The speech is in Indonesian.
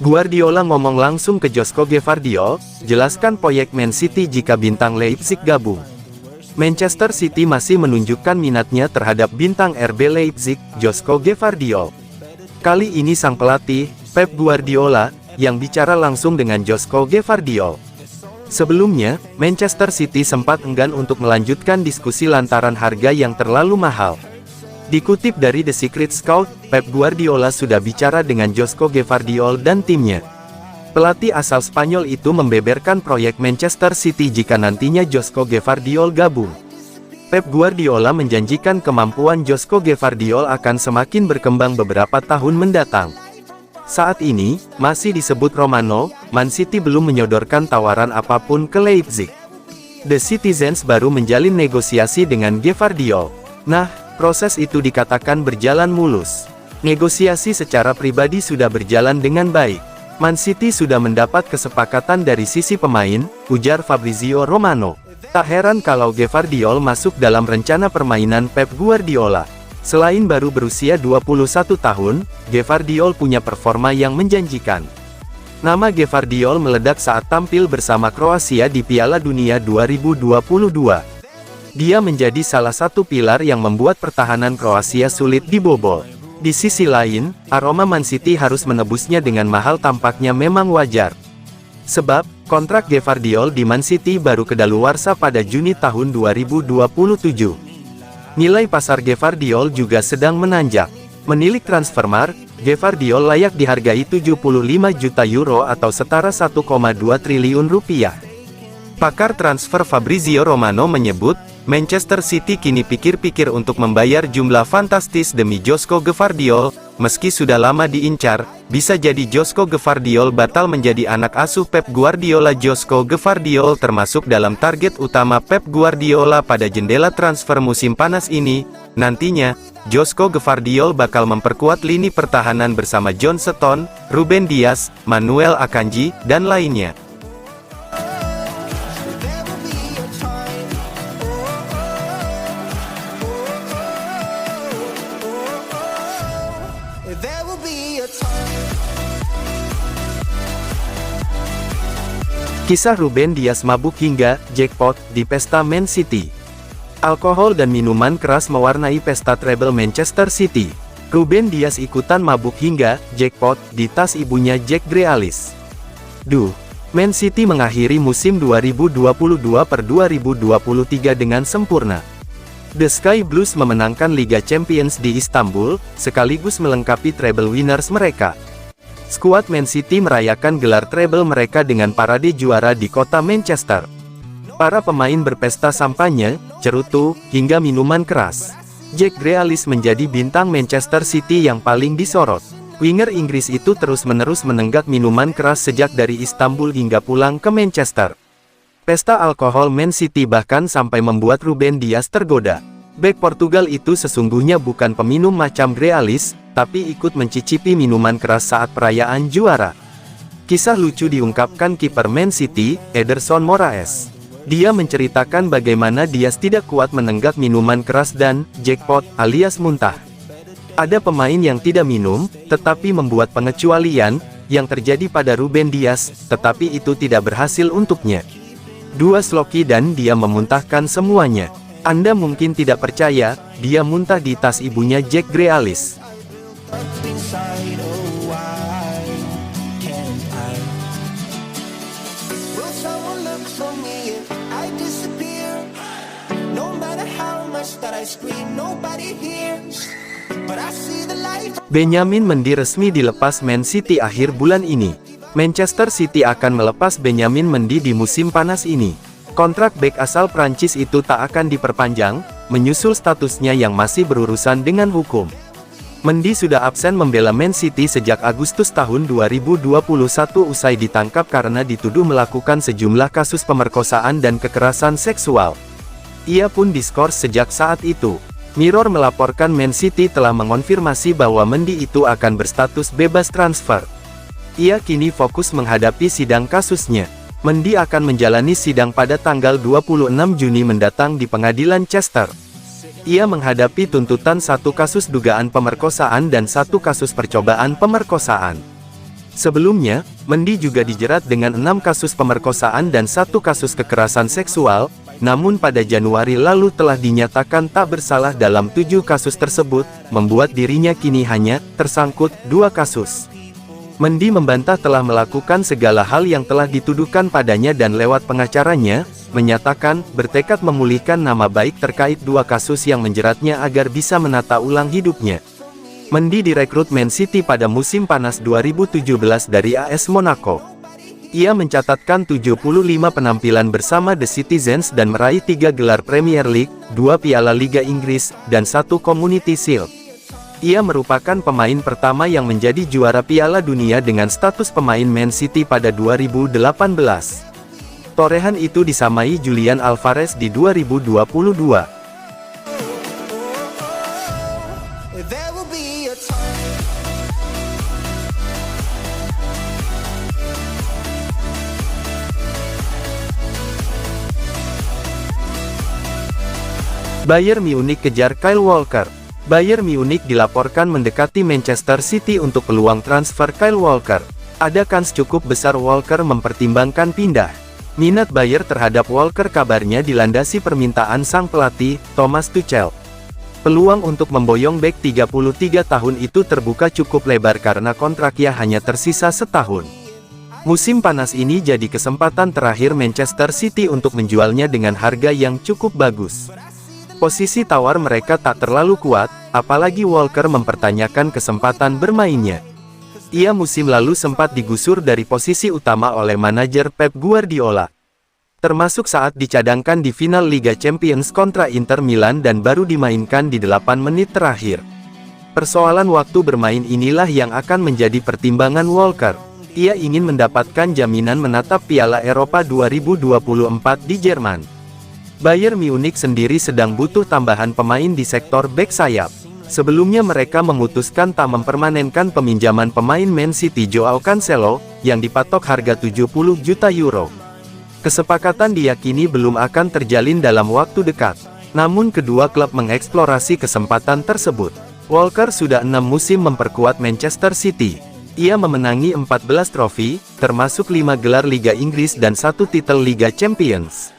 Guardiola ngomong langsung ke Josko Gvardiol, jelaskan proyek Man City jika bintang Leipzig gabung. Manchester City masih menunjukkan minatnya terhadap bintang RB Leipzig, Josko Gvardiol. Kali ini sang pelatih, Pep Guardiola, yang bicara langsung dengan Josko Gvardiol. Sebelumnya, Manchester City sempat enggan untuk melanjutkan diskusi lantaran harga yang terlalu mahal. Dikutip dari The Secret Scout, Pep Guardiola sudah bicara dengan Josko Gvardiol dan timnya. Pelatih asal Spanyol itu membeberkan proyek Manchester City jika nantinya Josko Gvardiol gabung. Pep Guardiola menjanjikan kemampuan Josko Gvardiol akan semakin berkembang beberapa tahun mendatang. Saat ini, masih disebut Romano, Man City belum menyodorkan tawaran apapun ke Leipzig. The Citizens baru menjalin negosiasi dengan Gvardiol. Nah, proses itu dikatakan berjalan mulus. Negosiasi secara pribadi sudah berjalan dengan baik. Man City sudah mendapat kesepakatan dari sisi pemain, ujar Fabrizio Romano. Tak heran kalau Gvardiol masuk dalam rencana permainan Pep Guardiola. Selain baru berusia 21 tahun, Gvardiol punya performa yang menjanjikan. Nama Gvardiol meledak saat tampil bersama Kroasia di Piala Dunia 2022. Dia menjadi salah satu pilar yang membuat pertahanan Kroasia sulit dibobol. Di sisi lain, aroma Man City harus menebusnya dengan mahal tampaknya memang wajar. Sebab, kontrak Gvardiol di Man City baru kedaluarsa pada Juni tahun 2027. Nilai pasar Gvardiol juga sedang menanjak. Menilik Transfermarkt, Gvardiol layak dihargai 75 juta euro atau setara 1,2 triliun rupiah. Pakar transfer Fabrizio Romano menyebut, Manchester City kini pikir-pikir untuk membayar jumlah fantastis demi Josko Gvardiol, meski sudah lama diincar, bisa jadi Josko Gvardiol batal menjadi anak asuh Pep Guardiola. Josko Gvardiol termasuk dalam target utama Pep Guardiola pada jendela transfer musim panas ini. Nantinya, Josko Gvardiol bakal memperkuat lini pertahanan bersama John Stones, Ruben Dias, Manuel Akanji, dan lainnya. Kisah Ruben Dias mabuk hingga jackpot di pesta Man City. Alkohol dan minuman keras mewarnai pesta treble Manchester City. Ruben Dias ikutan mabuk hingga jackpot di tas ibunya Jack Grealish. Man City mengakhiri musim 2022/2023 dengan sempurna. The Sky Blues memenangkan Liga Champions di Istanbul, sekaligus melengkapi treble winners mereka. Skuad Man City merayakan gelar treble mereka dengan parade juara di kota Manchester. Para pemain berpesta sampanye, cerutu, hingga minuman keras. Jack Grealish menjadi bintang Manchester City yang paling disorot. Winger Inggris itu terus-menerus menenggak minuman keras sejak dari Istanbul hingga pulang ke Manchester. Pesta alkohol Man City bahkan sampai membuat Ruben Dias tergoda. Bek Portugal itu sesungguhnya bukan peminum macam Grealish, tapi ikut mencicipi minuman keras saat perayaan juara. Kisah lucu diungkapkan kiper Man City, Ederson Moraes. Dia menceritakan bagaimana Dias tidak kuat menenggak minuman keras dan jackpot alias muntah. Ada pemain yang tidak minum, tetapi membuat pengecualian, yang terjadi pada Ruben Dias, tetapi itu tidak berhasil untuknya. Dua sloki dan dia memuntahkan semuanya. Anda mungkin tidak percaya, dia muntah di tas ibunya Jack Grealish. Benjamin Mendy resmi dilepas Man City akhir bulan ini. Manchester City akan melepas Benjamin Mendy di musim panas ini. Kontrak bek asal Prancis itu tak akan diperpanjang, menyusul statusnya yang masih berurusan dengan hukum. Mendy sudah absen membela Man City sejak Agustus tahun 2021 usai ditangkap karena dituduh melakukan sejumlah kasus pemerkosaan dan kekerasan seksual. Ia pun diskors sejak saat itu. Mirror melaporkan Man City telah mengonfirmasi bahwa Mendy itu akan berstatus bebas transfer. Ia kini fokus menghadapi sidang kasusnya. Mendy akan menjalani sidang pada tanggal 26 Juni mendatang di pengadilan Chester. Ia menghadapi tuntutan satu kasus dugaan pemerkosaan dan satu kasus percobaan pemerkosaan. Sebelumnya, Mendy juga dijerat dengan 6 kasus pemerkosaan dan 1 kasus kekerasan seksual, namun pada Januari lalu telah dinyatakan tak bersalah dalam 7 kasus tersebut, membuat dirinya kini hanya tersangkut 2 kasus. Mendy membantah telah melakukan segala hal yang telah dituduhkan padanya dan lewat pengacaranya, menyatakan bertekad memulihkan nama baik terkait 2 kasus yang menjeratnya agar bisa menata ulang hidupnya. Mendy direkrut Man City pada musim panas 2017 dari AS Monaco. Ia mencatatkan 75 penampilan bersama The Citizens dan meraih 3 gelar Premier League, 2 Piala Liga Inggris, dan 1 Community Shield. Ia merupakan pemain pertama yang menjadi juara Piala Dunia dengan status pemain Man City pada 2018. Torehan itu disamai Julian Alvarez di 2022. Bayern Munich kejar Kyle Walker. Bayern Munich dilaporkan mendekati Manchester City untuk peluang transfer Kyle Walker. Ada kans cukup besar Walker mempertimbangkan pindah. Minat Bayern terhadap Walker kabarnya dilandasi permintaan sang pelatih, Thomas Tuchel. Peluang untuk memboyong bek 33 tahun itu terbuka cukup lebar karena kontraknya hanya tersisa setahun. Musim panas ini jadi kesempatan terakhir Manchester City untuk menjualnya dengan harga yang cukup bagus. Posisi tawar mereka tak terlalu kuat, apalagi Walker mempertanyakan kesempatan bermainnya. Ia musim lalu sempat digusur dari posisi utama oleh manajer Pep Guardiola. Termasuk saat dicadangkan di final Liga Champions kontra Inter Milan dan baru dimainkan di 8 menit terakhir. Persoalan waktu bermain inilah yang akan menjadi pertimbangan Walker. Ia ingin mendapatkan jaminan menatap Piala Eropa 2024 di Jerman. Bayern Munich sendiri sedang butuh tambahan pemain di sektor bek sayap. Sebelumnya mereka memutuskan tak mempermanenkan peminjaman pemain Man City Joao Cancelo, yang dipatok harga 70 juta euro. Kesepakatan diyakini belum akan terjalin dalam waktu dekat. Namun kedua klub mengeksplorasi kesempatan tersebut. Walker sudah 6 musim memperkuat Manchester City. Ia memenangi 14 trofi, termasuk 5 gelar Liga Inggris dan 1 titel Liga Champions.